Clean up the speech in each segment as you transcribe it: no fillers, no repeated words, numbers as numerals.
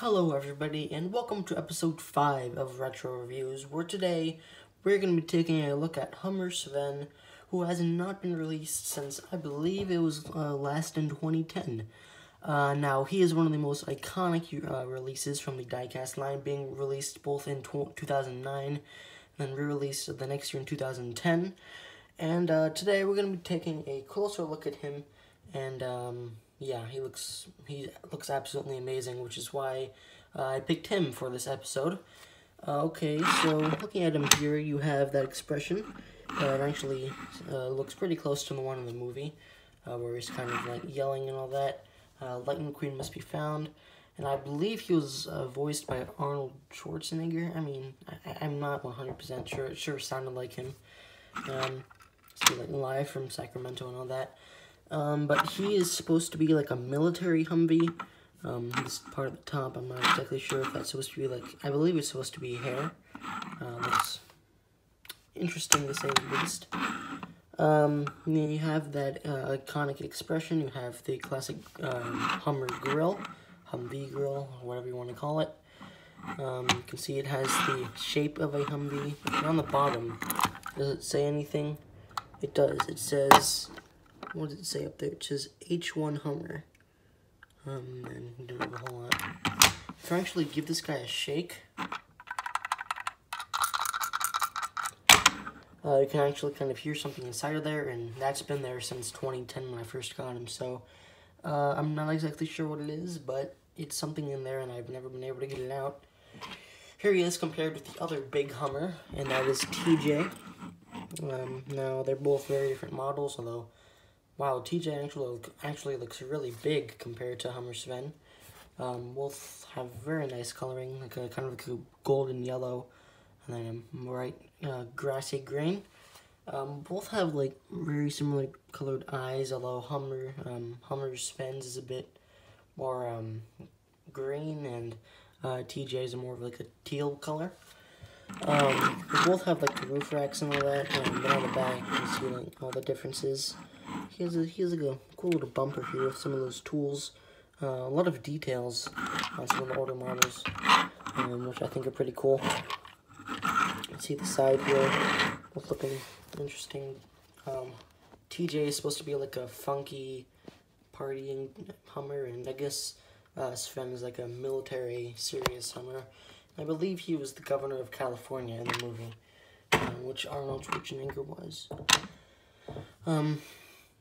Hello everybody, and welcome to episode 5 of Retro Reviews, where today we're going to be taking a look at Hummer Sven, who has not been released since I believe it was last in 2010. Now, he is one of the most iconic releases from the diecast line, being released both in 2009 and then re-released the next year in 2010. And today we're going to be taking a closer look at him, and yeah, he looks absolutely amazing, which is why I picked him for this episode. Okay, so looking at him here, you have that expression. It actually looks pretty close to the one in the movie, where he's kind of like yelling and all that. Lightning McQueen must be found, and I believe he was voiced by Arnold Schwarzenegger. I mean, I'm not 100% sure. It sure sounded like him. So like live from Sacramento and all that. But he is supposed to be like a military Humvee. This part at the top, I'm not exactly sure if that's supposed to be like, I believe it's supposed to be hair. Looks interesting to say the least. You have that iconic expression. You have the classic Hummer grill, Humvee grill, or whatever you want to call it. You can see it has the shape of a Humvee. And on the bottom, does it say anything? It does. It says, what does it say up there? It says H1 Hummer. And do a whole lot. If I actually give this guy a shake, you can actually kind of hear something inside of there, and that's been there since 2010 when I first got him. So I'm not exactly sure what it is, but it's something in there, and I've never been able to get it out. Here he is compared with the other big Hummer, and that is TJ. Now they're both very different models, although wow, TJ actually looks really big compared to Hummer Sven. Both have very nice coloring, like kind of like a golden yellow, and then a bright grassy green. Both have like very similar colored eyes, although Hummer Sven's is a bit more green, and TJ's are more of like a teal color. They both have like the roof racks and all that, and then on the back you can see like all the differences. He has like a cool little bumper here with some of those tools. A lot of details on some of the older models, which I think are pretty cool. You can see the side here, both looking interesting. TJ is supposed to be like a funky partying Hummer, and I guess Sven is like a military serious Hummer. I believe he was the governor of California in the movie, which Arnold Schwarzenegger was.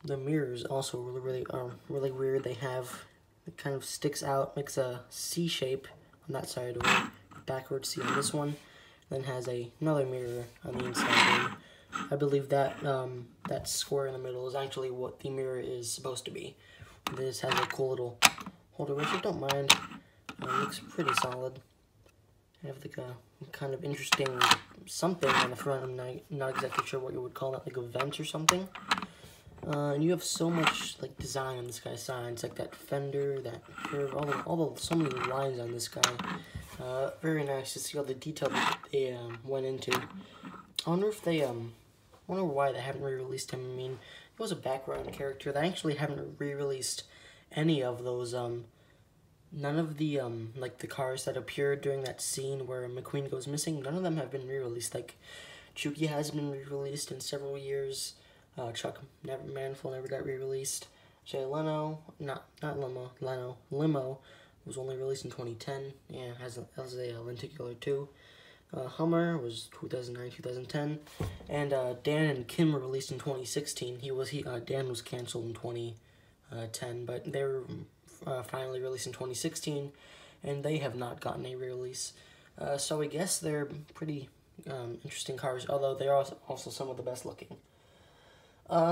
The mirrors also are really weird. They have, it kind of sticks out, makes a C shape on that side, or backwards C on this one, then has another mirror on the inside. I believe that that square in the middle is actually what the mirror is supposed to be. This has a cool little holder, which I don't mind. Looks pretty solid. I have like a kind of interesting something on the front. I'm not exactly sure what you would call that, like a vent or something. And you have so much like design on this guy's sides, like that fender, that curve, so many lines on this guy. Very nice to see all the detail that they went into. I wonder if they wonder why they haven't re-released him. I mean, he was a background character. They actually haven't re-released any of those. None of the like the cars that appeared during that scene where McQueen goes missing. None of them have been re-released. Like Chucky hasn't been re-released in several years. Chuck Manful never got re-released. Jay Leno, Limo was only released in 2010. Yeah, has a lenticular too. Hummer was 2009, 2010, and Dan and Kim were released in 2016. Dan was canceled in 2010, but they were finally released in 2016, and they have not gotten a re-release. So I guess they're pretty interesting cars, although they are also some of the best looking.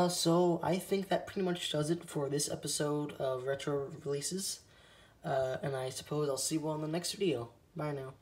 So I think that pretty much does it for this episode of Retro Releases, and I suppose I'll see you all in the next video. Bye now.